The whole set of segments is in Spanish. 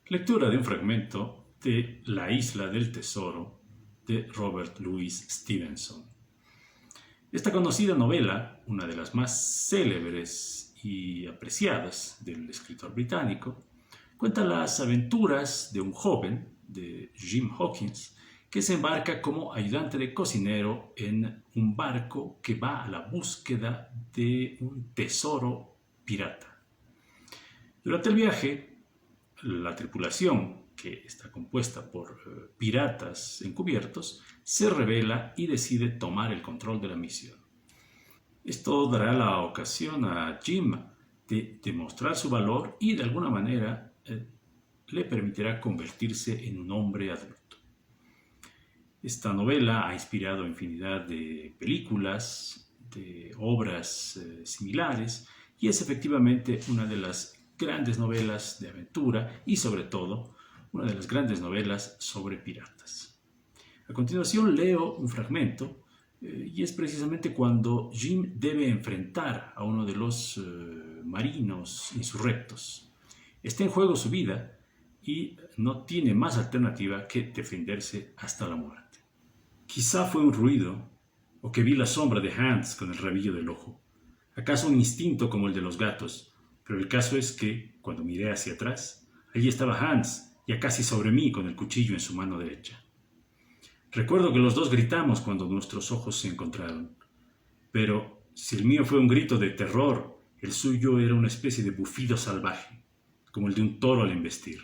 Lectura de un fragmento de La isla del tesoro de Robert Louis Stevenson. Esta conocida novela, una de las más célebres y apreciadas del escritor británico, cuenta las aventuras de un joven, de Jim Hawkins, que se embarca como ayudante de cocinero en un barco que va a la búsqueda de un tesoro pirata. Durante el viaje, la tripulación, que está compuesta por piratas encubiertos, se rebela y decide tomar el control de la misión. Esto dará la ocasión a Jim de demostrar su valor y de alguna manera le permitirá convertirse en un hombre adulto. Esta novela ha inspirado infinidad de películas, de obras similares, y es efectivamente una de las grandes novelas de aventura y sobre todo una de las grandes novelas sobre piratas. A continuación leo un fragmento y es precisamente cuando Jim debe enfrentar a uno de los marinos insurrectos. Está en juego su vida y no tiene más alternativa que defenderse hasta la muerte. Quizá fue un ruido, o que vi la sombra de Hans con el rabillo del ojo. Acaso un instinto como el de los gatos, pero el caso es que, cuando miré hacia atrás, allí estaba Hans, ya casi sobre mí con el cuchillo en su mano derecha. Recuerdo que los dos gritamos cuando nuestros ojos se encontraron, pero si el mío fue un grito de terror, el suyo era una especie de bufido salvaje, como el de un toro al embestir.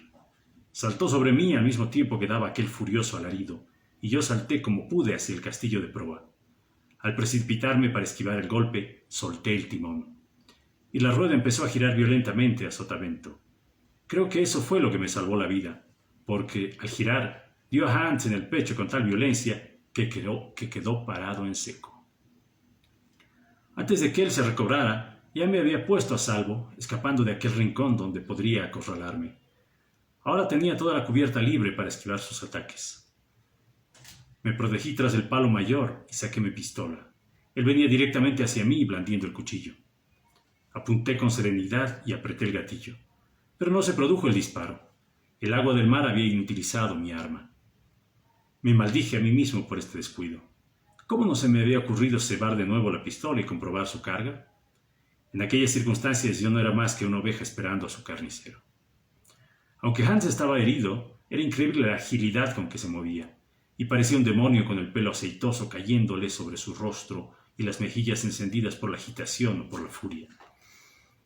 Saltó sobre mí al mismo tiempo que daba aquel furioso alarido, y yo salté como pude hacia el castillo de proa. Al precipitarme para esquivar el golpe, solté el timón, y la rueda empezó a girar violentamente a sotavento. Creo que eso fue lo que me salvó la vida, porque al girar dio a Hans en el pecho con tal violencia que quedó parado en seco. Antes de que él se recobrara, ya me había puesto a salvo, escapando de aquel rincón donde podría acorralarme. Ahora tenía toda la cubierta libre para esquivar sus ataques. Me protegí tras el palo mayor y saqué mi pistola. Él venía directamente hacia mí blandiendo el cuchillo. Apunté con serenidad y apreté el gatillo. Pero no se produjo el disparo. El agua del mar había inutilizado mi arma. Me maldije a mí mismo por este descuido. ¿Cómo no se me había ocurrido cebar de nuevo la pistola y comprobar su carga? En aquellas circunstancias yo no era más que una oveja esperando a su carnicero. Aunque Hans estaba herido, era increíble la agilidad con que se movía, y parecía un demonio con el pelo aceitoso cayéndole sobre su rostro y las mejillas encendidas por la agitación o por la furia.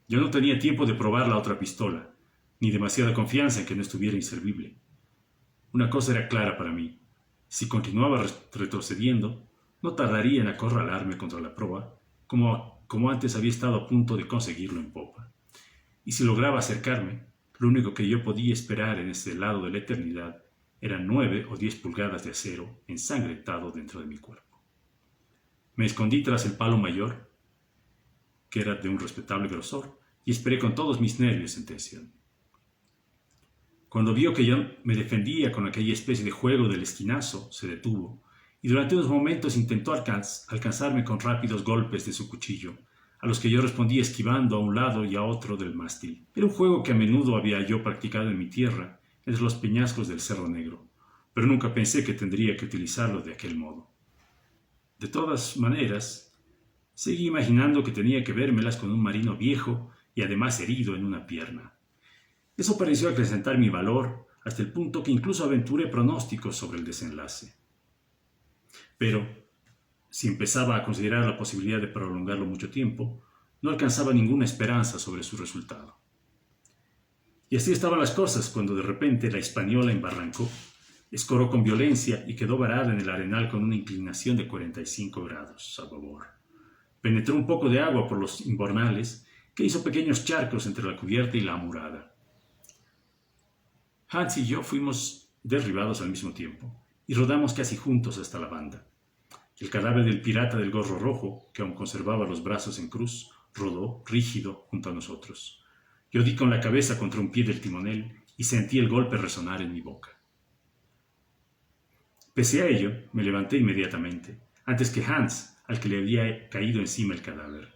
Yo no tenía tiempo de probar la otra pistola, ni demasiada confianza en que no estuviera inservible. Una cosa era clara para mí. Si continuaba retrocediendo, no tardaría en acorralarme contra la proa, como antes había estado a punto de conseguirlo en popa. Y si lograba acercarme, lo único que yo podía esperar en ese lado de la eternidad eran 9 o 10 pulgadas de acero ensangrentado dentro de mi cuerpo. Me escondí tras el palo mayor, que era de un respetable grosor, y esperé con todos mis nervios en tensión. Cuando vio que yo me defendía con aquella especie de juego del esquinazo, se detuvo, y durante unos momentos intentó alcanzarme con rápidos golpes de su cuchillo, a los que yo respondía esquivando a un lado y a otro del mástil. Era un juego que a menudo había yo practicado en mi tierra, entre los peñascos del Cerro Negro, pero nunca pensé que tendría que utilizarlo de aquel modo. De todas maneras, seguí imaginando que tenía que vérmelas con un marino viejo y además herido en una pierna. Eso pareció acrecentar mi valor hasta el punto que incluso aventuré pronósticos sobre el desenlace. Pero, si empezaba a considerar la posibilidad de prolongarlo mucho tiempo, no alcanzaba ninguna esperanza sobre su resultado. Y así estaban las cosas cuando de repente la española embarrancó, escoró con violencia y quedó varada en el arenal con una inclinación de 45 grados a babor. Penetró un poco de agua por los imbornales, que hizo pequeños charcos entre la cubierta y la amurada. Hans y yo fuimos derribados al mismo tiempo y rodamos casi juntos hasta la banda. El cadáver del pirata del gorro rojo, que aún conservaba los brazos en cruz, rodó rígido junto a nosotros. Yo di con la cabeza contra un pie del timonel y sentí el golpe resonar en mi boca. Pese a ello, me levanté inmediatamente, antes que Hans, al que le había caído encima el cadáver.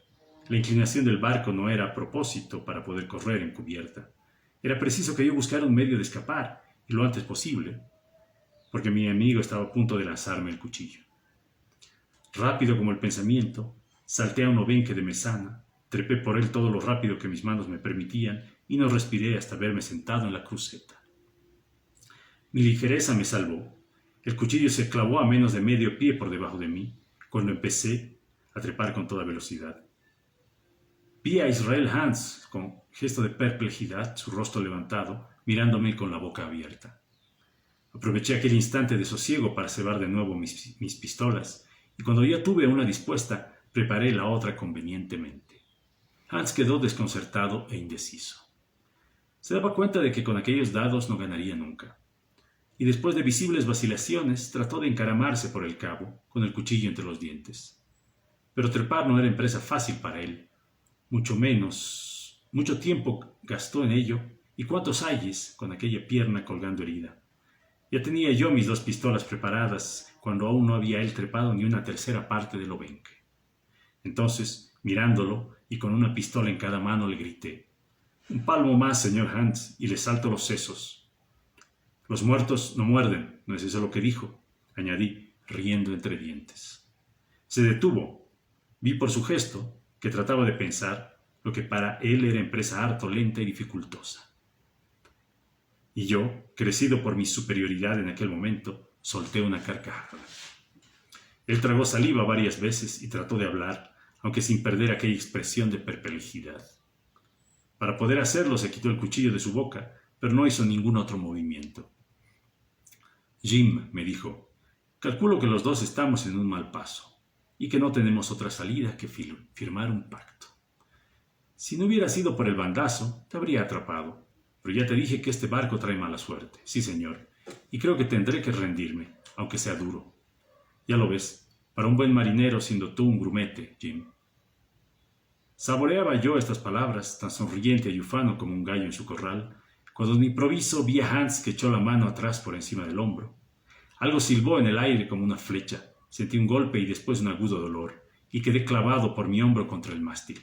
La inclinación del barco no era a propósito para poder correr en cubierta. Era preciso que yo buscara un medio de escapar, y lo antes posible, porque mi amigo estaba a punto de lanzarme el cuchillo. Rápido como el pensamiento, salté a un obenque de mesana, trepé por él todo lo rápido que mis manos me permitían y no respiré hasta verme sentado en la cruceta. Mi ligereza me salvó. El cuchillo se clavó a menos de medio pie por debajo de mí, cuando empecé a trepar con toda velocidad. Vi a Israel Hands, con gesto de perplejidad, su rostro levantado, mirándome con la boca abierta. Aproveché aquel instante de sosiego para cebar de nuevo mis pistolas, y cuando ya tuve una dispuesta, preparé la otra convenientemente. Hans quedó desconcertado e indeciso. Se daba cuenta de que con aquellos dados no ganaría nunca, y después de visibles vacilaciones trató de encaramarse por el cabo, con el cuchillo entre los dientes. Pero trepar no era empresa fácil para él, mucho tiempo gastó en ello, y cuántos ayes con aquella pierna colgando herida. Ya tenía yo mis 2 pistolas preparadas, cuando aún no había él trepado ni una tercera parte del obenque. Entonces, mirándolo, y con una pistola en cada mano, le grité: «Un palmo más, señor Hans, y le salto los sesos». «Los muertos no muerden, ¿no es eso lo que dijo?», añadí, riendo entre dientes. Se detuvo. Vi por su gesto que trataba de pensar, lo que para él era empresa harto lenta y dificultosa. Y yo, crecido por mi superioridad en aquel momento, solté una carcajada. Él tragó saliva varias veces y trató de hablar, aunque sin perder aquella expresión de perplejidad. Para poder hacerlo se quitó el cuchillo de su boca, pero no hizo ningún otro movimiento. «Jim», me dijo, «calculo que los dos estamos en un mal paso, y que no tenemos otra salida que firmar un pacto. Si no hubiera sido por el bandazo, te habría atrapado, pero ya te dije que este barco trae mala suerte, sí señor, y creo que tendré que rendirme, aunque sea duro. Ya lo ves, para un buen marinero siendo tú un grumete, Jim». Saboreaba yo estas palabras, tan sonriente y ufano como un gallo en su corral, cuando de improviso vi a Hans que echó la mano atrás por encima del hombro. Algo silbó en el aire como una flecha, sentí un golpe y después un agudo dolor, y quedé clavado por mi hombro contra el mástil.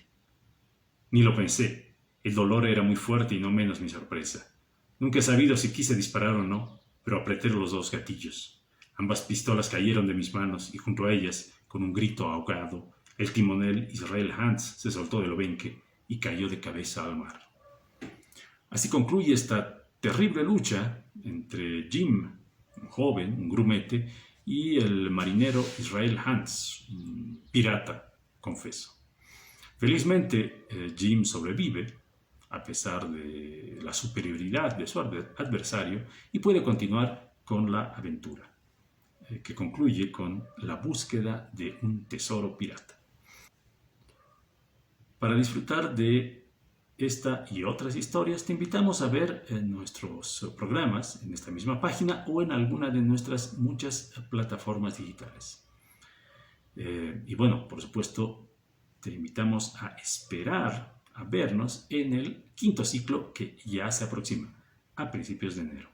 Ni lo pensé, el dolor era muy fuerte y no menos mi sorpresa. Nunca he sabido si quise disparar o no, pero apreté los 2 gatillos. Ambas pistolas cayeron de mis manos y junto a ellas, con un grito ahogado, el timonel Israel Hands se soltó del obenque y cayó de cabeza al mar. Así concluye esta terrible lucha entre Jim, un joven, un grumete, y el marinero Israel Hands, un pirata, confeso. Felizmente, Jim sobrevive, a pesar de la superioridad de su adversario, y puede continuar con la aventura, que concluye con la búsqueda de un tesoro pirata. Para disfrutar de esta y otras historias, te invitamos a ver nuestros programas en esta misma página o en alguna de nuestras muchas plataformas digitales. Y bueno, por supuesto, te invitamos a esperar a vernos en el 5º ciclo que ya se aproxima, a principios de enero.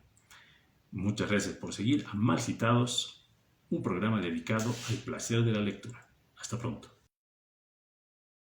Muchas gracias por seguir a Mal Citados, un programa dedicado al placer de la lectura. Hasta pronto.